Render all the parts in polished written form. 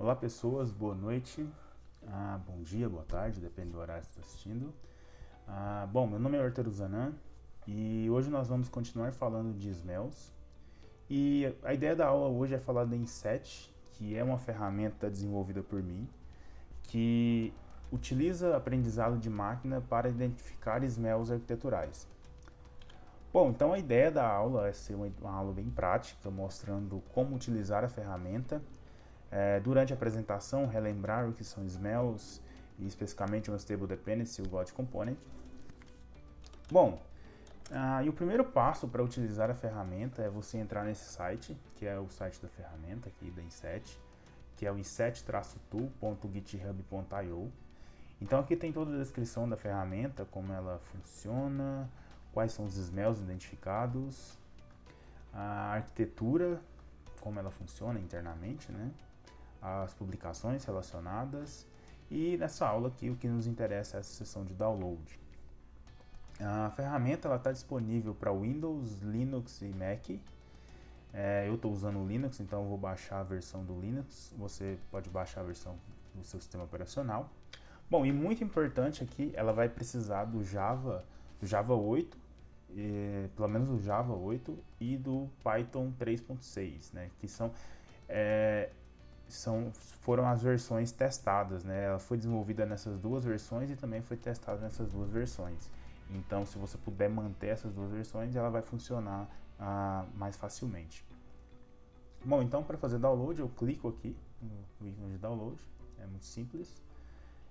Olá pessoas, boa noite, bom dia, boa tarde, depende do horário que você está assistindo. Bom, meu nome é Arthur Zanan e hoje nós vamos continuar falando de Smells. E a ideia da aula hoje é falar da Inset, que é uma ferramenta desenvolvida por mim, que utiliza aprendizado de máquina para identificar smells arquiteturais. Bom, então a ideia da aula é ser uma aula bem prática, mostrando como utilizar a ferramenta. Durante a apresentação, relembrar o que são smells e especificamente o Unstable Dependency e o God Component. Bom, e o primeiro passo para utilizar a ferramenta é você entrar nesse site, que é o site da ferramenta aqui da Inset, que é o inset-tool.github.io. Então aqui tem toda a descrição da ferramenta, como ela funciona, quais são os smells identificados, a arquitetura, como ela funciona internamente, né? As publicações relacionadas, e nessa aula aqui o que nos interessa é essa seção de download. A ferramenta está disponível para Windows, Linux e Mac. Eu estou usando o Linux, então eu vou baixar a versão do Linux. Você pode baixar a versão do seu sistema operacional. Bom, e muito importante aqui, ela vai precisar do Java 8, pelo menos do Java 8 e do Python 3.6, né, que foram as versões testadas, né? Ela foi desenvolvida nessas duas versões e também foi testada nessas duas versões. Então, se você puder manter essas duas versões, ela vai funcionar mais facilmente. Bom, então para fazer download, eu clico aqui no ícone de download, é muito simples.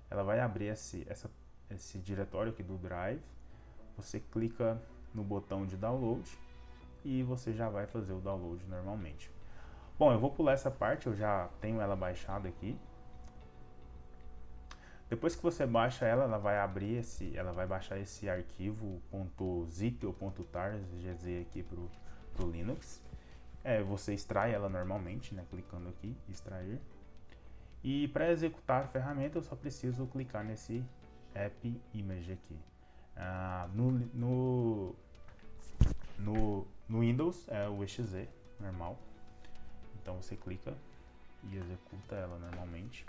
Ela vai abrir esse diretório aqui do Drive. Você clica no botão de download e você já vai fazer o download normalmente. Bom, eu vou pular essa parte, eu já tenho ela baixada aqui. Depois que você baixa ela, ela vai baixar esse arquivo .zip ou .tar, gz aqui pro Linux. Você extrai ela normalmente, né, clicando aqui, extrair. E para executar a ferramenta, eu só preciso clicar nesse app image aqui. No Windows é o exe normal. Então você clica e executa ela normalmente.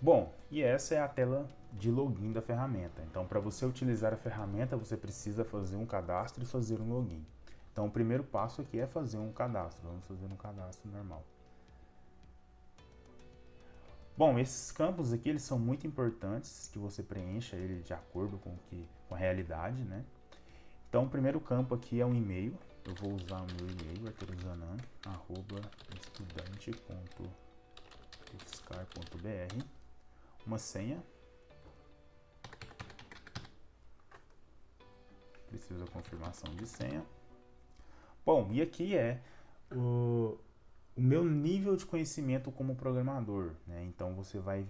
Bom, e essa é a tela de login da ferramenta. Então, para você utilizar a ferramenta, você precisa fazer um cadastro e fazer um login. Então, o primeiro passo aqui é fazer um cadastro. Vamos fazer um cadastro normal. Bom, esses campos aqui eles são muito importantes que você preencha ele de acordo com a realidade, né? Então, o primeiro campo aqui é um e-mail. Eu vou usar o meu e-mail, arturozanan@estudante.ufscar.br. Uma senha. Precisa da confirmação de senha. Bom, e aqui é o meu nível de conhecimento como programador, né? Então você vai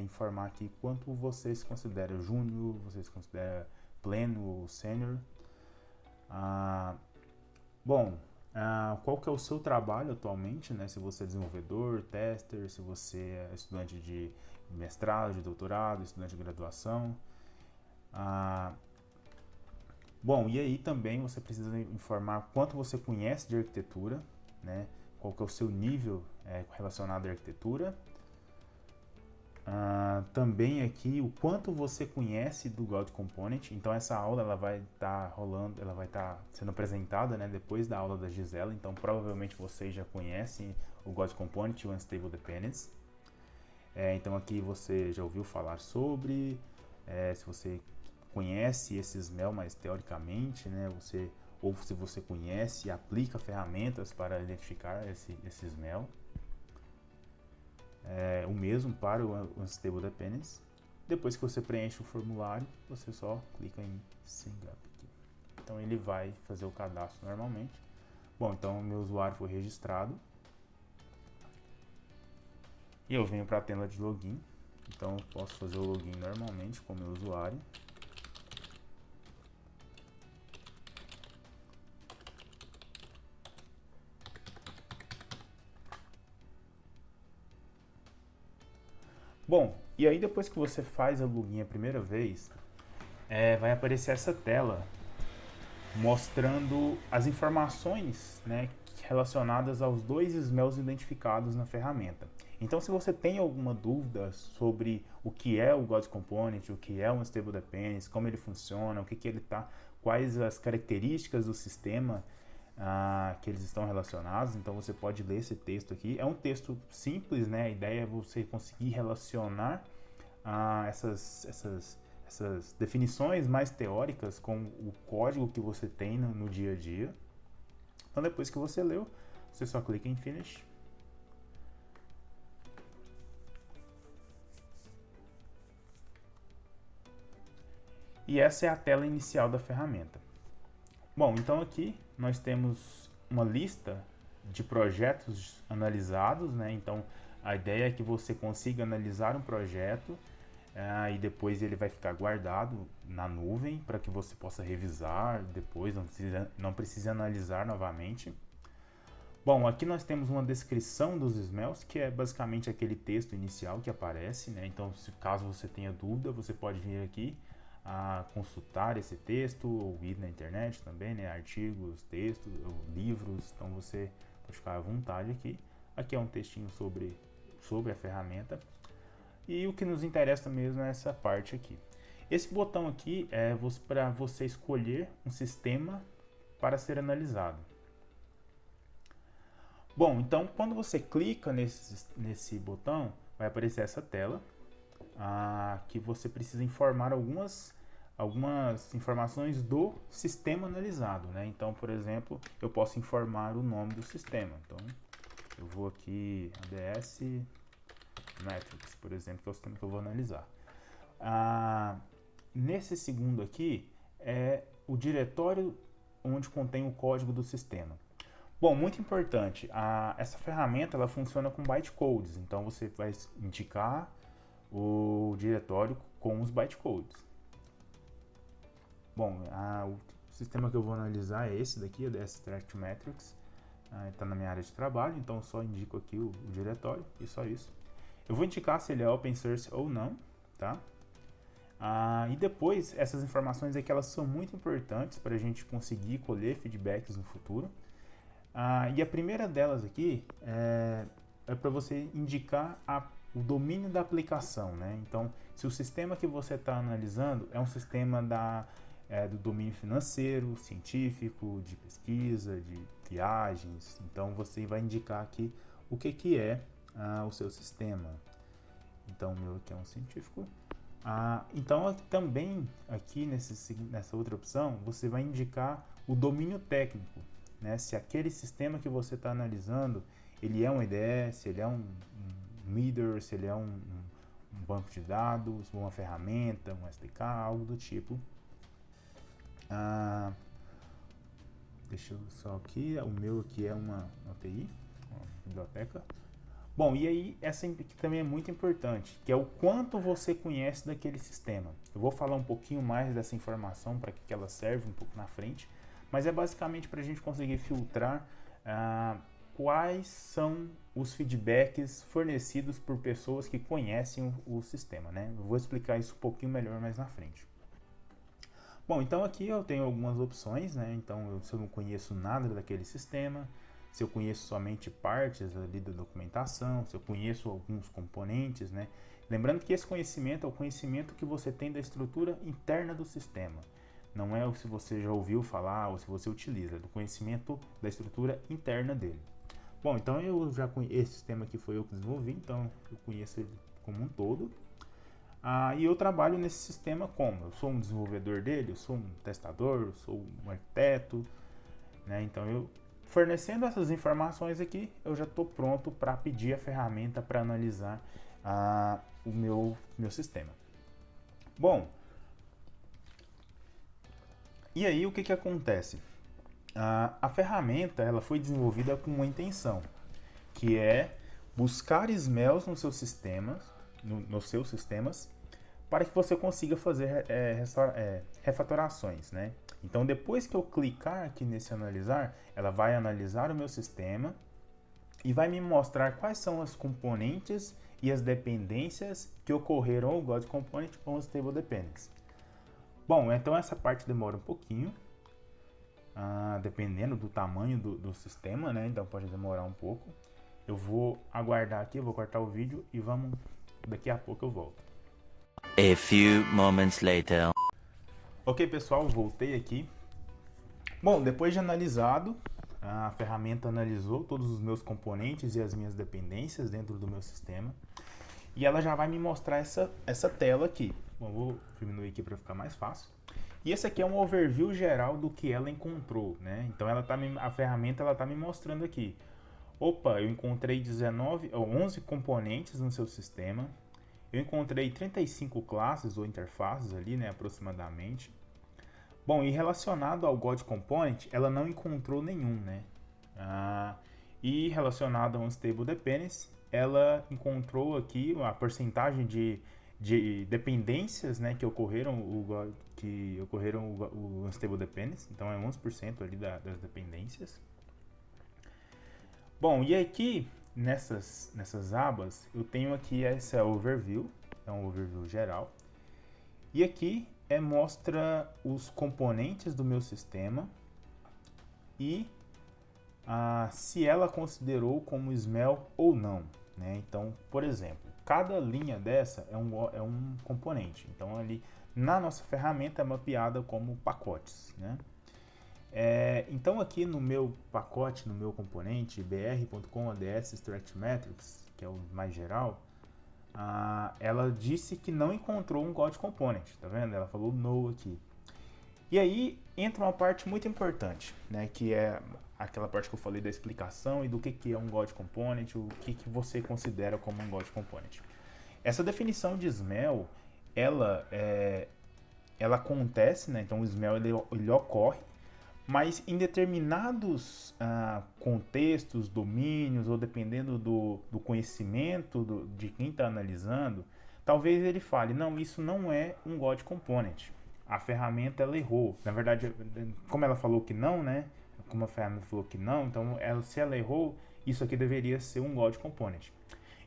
informar aqui quanto você se considera júnior, você se considera pleno ou sênior. Qual que é o seu trabalho atualmente, né? Se você é desenvolvedor, tester, se você é estudante de mestrado, de doutorado, estudante de graduação. Bom, e aí também você precisa informar quanto você conhece de arquitetura, né? Qual que é o seu nível relacionado à arquitetura. Também aqui o quanto você conhece do God Component. Então essa aula ela vai estar rolando, ela vai estar sendo apresentada, né, depois da aula da Gisela. Então provavelmente vocês já conhecem o God Component e o Unstable Dependence. Então aqui você já ouviu falar sobre, se você conhece esse smell mais teoricamente, né, ou se você conhece e aplica ferramentas para identificar esse smell. O mesmo para o Unstable Dependence. Depois que você preenche o formulário, você só clica em Sign Up aqui. Então ele vai fazer o cadastro normalmente. Bom, então o meu usuário foi registrado. E eu venho para a tela de login. Então eu posso fazer o login normalmente com o meu usuário. Bom, E aí depois que você faz a login a primeira vez, vai aparecer essa tela mostrando as informações, né, relacionadas aos dois smells identificados na ferramenta. Então, se você tem alguma dúvida sobre o que é o God Component, o que é um Stable Dependency, como ele funciona, o que ele tá, quais as características do sistema que eles estão relacionados, então você pode ler esse texto aqui. É um texto simples, né? A ideia é você conseguir relacionar essas definições mais teóricas com o código que você tem no dia a dia. Então, depois que você leu, você só clica em Finish. E essa é a tela inicial da ferramenta. Bom, então aqui nós temos uma lista de projetos analisados, né? Então a ideia é que você consiga analisar um projeto e depois ele vai ficar guardado na nuvem para que você possa revisar depois, não precisa analisar novamente. Bom, aqui nós temos uma descrição dos smells, que é basicamente aquele texto inicial que aparece, né? Então, caso você tenha dúvida, você pode vir aqui a consultar esse texto, ou ir na internet também, né? Artigos, textos, livros, então você pode ficar à vontade aqui. Aqui é um textinho sobre a ferramenta. E o que nos interessa mesmo é essa parte aqui. Esse botão aqui é para você escolher um sistema para ser analisado. Bom, então quando você clica nesse botão, vai aparecer essa tela que você precisa informar algumas informações do sistema analisado, né? Então, por exemplo, eu posso informar o nome do sistema. Então, eu vou aqui ADS Metrics, por exemplo, que é o sistema que eu vou analisar. Nesse segundo aqui é o diretório onde contém o código do sistema. Bom, muito importante, essa ferramenta ela funciona com bytecodes, então você vai indicar o diretório com os bytecodes. Bom, o sistema que eu vou analisar é esse daqui, o Extract Metrics, está na minha área de trabalho, então eu só indico aqui o diretório e só isso. Eu vou indicar se ele é open source ou não, tá? E depois, essas informações aqui, elas são muito importantes para a gente conseguir colher feedbacks no futuro. E a primeira delas aqui é para você indicar o domínio da aplicação, né? Então, se o sistema que você está analisando é um sistema do domínio financeiro, científico, de pesquisa, de viagens, então você vai indicar aqui o que é o seu sistema. Então, o meu aqui é um científico. Então, também aqui nessa outra opção, você vai indicar o domínio técnico, né? Se aquele sistema que você está analisando, ele é um IDE, se ele é um Middle, se ele é um banco de dados, uma ferramenta, um SDK, algo do tipo. Deixa eu só aqui, o meu aqui é uma API, uma biblioteca. Bom, e aí essa aqui também é muito importante, que é o quanto você conhece daquele sistema. Eu vou falar um pouquinho mais dessa informação, para que ela serve um pouco na frente, mas é basicamente para a gente conseguir filtrar quais são os feedbacks fornecidos por pessoas que conhecem o sistema, né? Eu vou explicar isso um pouquinho melhor mais na frente. Bom, então aqui eu tenho algumas opções, né? Então, se eu não conheço nada daquele sistema, se eu conheço somente partes ali da documentação, se eu conheço alguns componentes, né? Lembrando que esse conhecimento é o conhecimento que você tem da estrutura interna do sistema. Não é o se você já ouviu falar ou se você utiliza, é do conhecimento da estrutura interna dele. Bom, então esse sistema aqui foi eu que desenvolvi, então eu conheço ele como um todo. E eu trabalho nesse sistema como? Eu sou um desenvolvedor dele, eu sou um testador, eu sou um arquiteto, né? Então eu fornecendo essas informações aqui, eu já estou pronto para pedir a ferramenta para analisar o meu sistema. Bom, e aí o que acontece? A ferramenta ela foi desenvolvida com uma intenção, que é buscar smells nos seus sistemas, para que você consiga fazer refatorações, né? Então, depois que eu clicar aqui nesse analisar, ela vai analisar o meu sistema e vai me mostrar quais são as componentes e as dependências que ocorreram ao God Component ou Stable Dependency. Bom, então essa parte demora um pouquinho, dependendo do tamanho do sistema, né? Então pode demorar um pouco. Eu vou aguardar aqui, eu vou cortar o vídeo e daqui a pouco eu volto. A few moments later. Ok, pessoal, voltei aqui. Bom, depois de analisado, a ferramenta analisou todos os meus componentes e as minhas dependências dentro do meu sistema. E ela já vai me mostrar essa tela aqui. Bom, vou diminuir aqui para ficar mais fácil. E esse aqui é um overview geral do que ela encontrou, né? Então a ferramenta está me mostrando aqui. Opa, eu encontrei 11 componentes no seu sistema. Eu encontrei 35 classes ou interfaces ali, né, aproximadamente. Bom, e relacionado ao God Component, ela não encontrou nenhum, né? E relacionado ao Unstable Dependency, ela encontrou aqui a porcentagem de dependências, né, que ocorreram o Unstable Dependency. Então é 11% ali das dependências. Bom, e aqui nessas abas eu tenho aqui essa overview, é um overview geral. E aqui mostra os componentes do meu sistema e se ela considerou como smell ou não, né? Então, por exemplo, cada linha dessa é um componente. Então, ali na nossa ferramenta é mapeada como pacotes, né? Então, aqui no meu pacote, no meu componente br.com ADS Extract Metrics, que é o mais geral, ela disse que não encontrou um God Component, tá vendo? Ela falou no aqui. E aí entra uma parte muito importante, né? Que é aquela parte que eu falei da explicação e do que é um God Component, o que você considera como um God Component. Essa definição de smell, ela acontece, né? Então o smell ele ocorre, mas em determinados contextos, domínios, ou dependendo do conhecimento de quem está analisando, talvez ele fale, não, isso não é um God Component. A ferramenta ela errou. Na verdade, como ela falou que não, né? Como a ferramenta falou que não, então se ela errou, isso aqui deveria ser um God Component.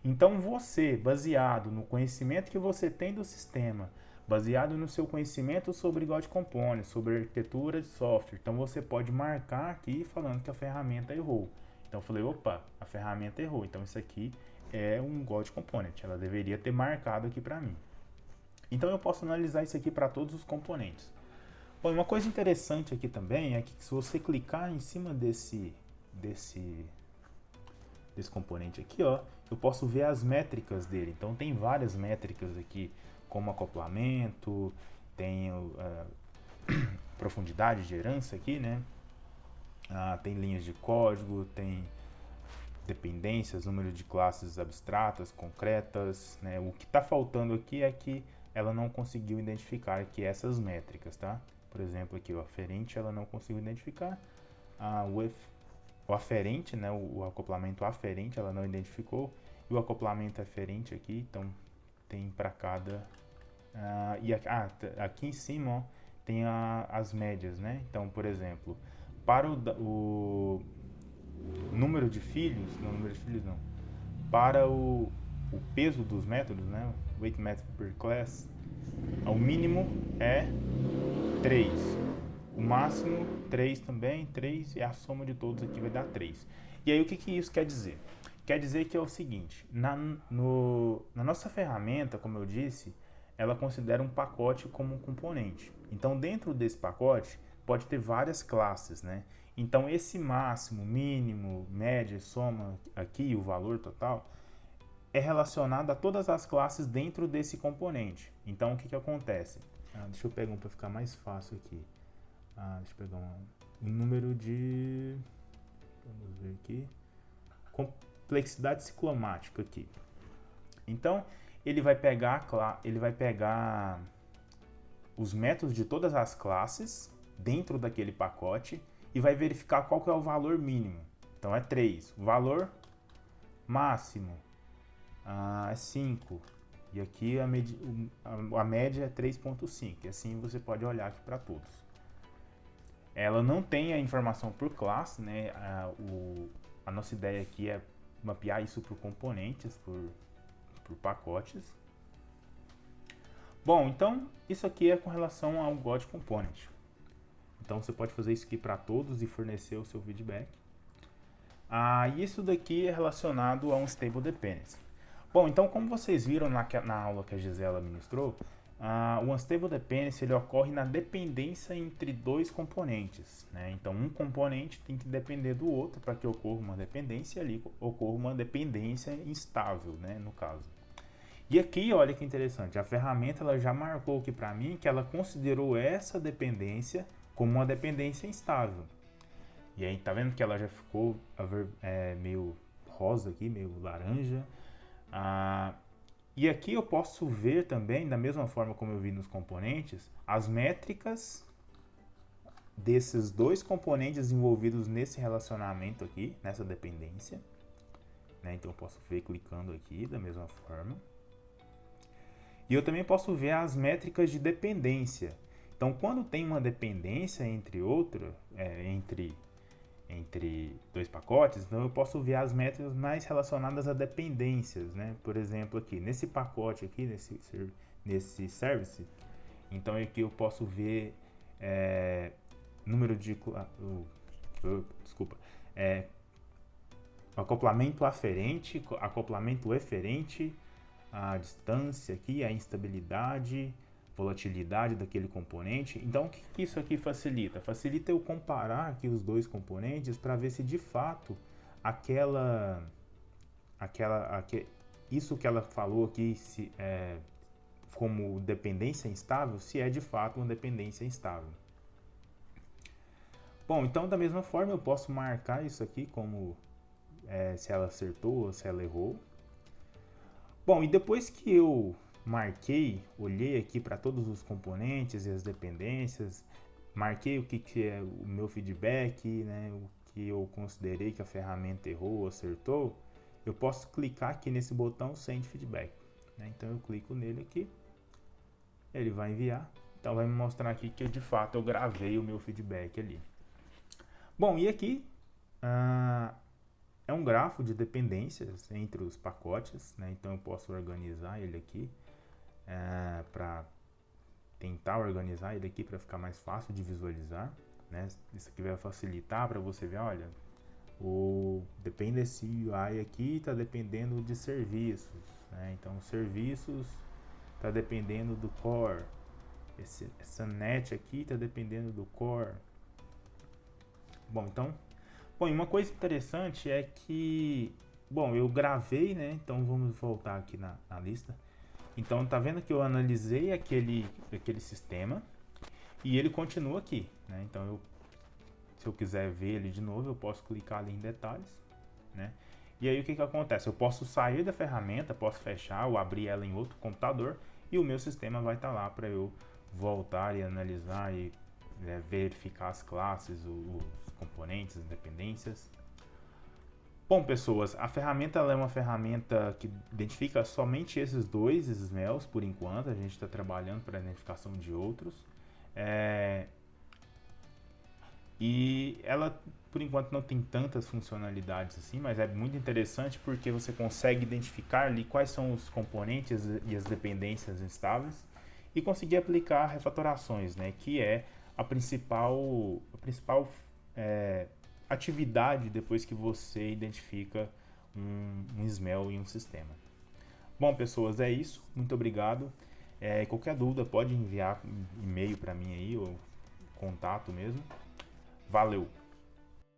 Então você, baseado no conhecimento que você tem do sistema, baseado no seu conhecimento sobre God Components, sobre arquitetura de software, então você pode marcar aqui falando que a ferramenta errou. Então eu falei, opa, a ferramenta errou, então isso aqui é um God Component, ela deveria ter marcado aqui para mim. Então eu posso analisar isso aqui para todos os componentes. Bom, uma coisa interessante aqui também é que se você clicar em cima desse componente aqui, ó, eu posso ver as métricas dele. Então tem várias métricas aqui, como acoplamento, tem profundidade de herança aqui, né? Tem linhas de código, tem dependências, número de classes abstratas, concretas, né? O que está faltando aqui é que ela não conseguiu identificar aqui essas métricas, tá? Por exemplo, aqui o aferente ela não conseguiu identificar, o aferente, né? O acoplamento aferente ela não identificou, e o acoplamento aferente aqui, então tem para cada aqui em cima, ó, tem as médias, né? Então, por exemplo, para o número de filhos, não, para o peso dos métodos, né? Weight method per class, o mínimo é 3, o máximo 3 também, 3 e a soma de todos aqui vai dar 3. E aí o que isso quer dizer? Quer dizer que é o seguinte, na nossa ferramenta, como eu disse, ela considera um pacote como um componente. Então dentro desse pacote pode ter várias classes, né? Então esse máximo, mínimo, média, soma aqui, o valor total, é relacionado a todas as classes dentro desse componente. Então o que acontece? Deixa eu pegar um para ficar mais fácil aqui. Deixa eu pegar um número de... Vamos ver aqui. Complexidade ciclomática aqui. Então ele vai pegar os métodos de todas as classes dentro daquele pacote e vai verificar qual que é o valor mínimo. Então é 3. O valor máximo é 5. E aqui a média é 3.5. E assim você pode olhar aqui para todos. Ela não tem a informação por classe, né? A nossa ideia aqui é mapear isso por componentes, por por pacotes. Bom, então isso aqui é com relação ao God Component. Então você pode fazer isso aqui para todos e fornecer o seu feedback. E isso daqui é relacionado a um Stable Dependency. Bom, então como vocês viram na aula que a Gisela ministrou, o Unstable Dependency ele ocorre na dependência entre dois componentes, né? Então um componente tem que depender do outro para que ocorra uma dependência, e ali ocorra uma dependência instável, né, no caso. E aqui, olha que interessante, a ferramenta ela já marcou aqui para mim que ela considerou essa dependência como uma dependência instável. E aí, tá vendo que ela já ficou meio rosa aqui, meio laranja. E aqui eu posso ver também, da mesma forma como eu vi nos componentes, as métricas desses dois componentes envolvidos nesse relacionamento aqui, nessa dependência. Né? Então eu posso ver clicando aqui da mesma forma. E eu também posso ver as métricas de dependência. Então, quando tem uma dependência entre dois pacotes, então eu posso ver as métricas mais relacionadas a dependências, né? Por exemplo, aqui nesse pacote aqui, nesse service, então aqui eu posso ver número de acoplamento aferente, acoplamento eferente, a distância aqui, a instabilidade, volatilidade daquele componente. Então, o que isso aqui facilita? Facilita eu comparar aqui os dois componentes para ver se de fato isso que ela falou aqui como dependência instável, se é de fato uma dependência instável. Bom, então da mesma forma eu posso marcar isso aqui como se ela acertou ou se ela errou. Bom, e depois que eu marquei, olhei aqui para todos os componentes e as dependências, marquei o que é o meu feedback, né, o que eu considerei que a ferramenta errou ou acertou, eu posso clicar aqui nesse botão Send Feedback. Né? Então eu clico nele aqui, ele vai enviar, então vai me mostrar aqui que de fato eu gravei o meu feedback ali. Bom, e aqui é um grafo de dependências entre os pacotes, né? Então eu posso organizar ele aqui para tentar organizar ele aqui para ficar mais fácil de visualizar, né? Isso aqui vai facilitar para você ver, olha, o Dependency UI aqui está dependendo de serviços, né? Então serviços está dependendo do core, essa net aqui está dependendo do core. Bom, e uma coisa interessante é que, eu gravei, né? Então vamos voltar aqui na lista. Então tá vendo que eu analisei aquele sistema e ele continua aqui, né? Então se eu quiser ver ele de novo, eu posso clicar ali em detalhes, né? E aí o que acontece? Eu posso sair da ferramenta, posso fechar ou abrir ela em outro computador e o meu sistema vai estar lá para eu voltar e analisar e verificar as classes, os componentes, as dependências. Bom, pessoas, a ferramenta ela é uma ferramenta que identifica somente esses dois smells por enquanto. A gente está trabalhando para a identificação de outros. E ela, por enquanto, não tem tantas funcionalidades assim, mas é muito interessante porque você consegue identificar ali quais são os componentes e as dependências instáveis e conseguir aplicar refatorações, né, que é a principal atividade depois que você identifica um smell em um sistema. Bom, pessoas, é isso. Muito obrigado. Qualquer dúvida pode enviar e-mail para mim aí, ou contato mesmo. Valeu!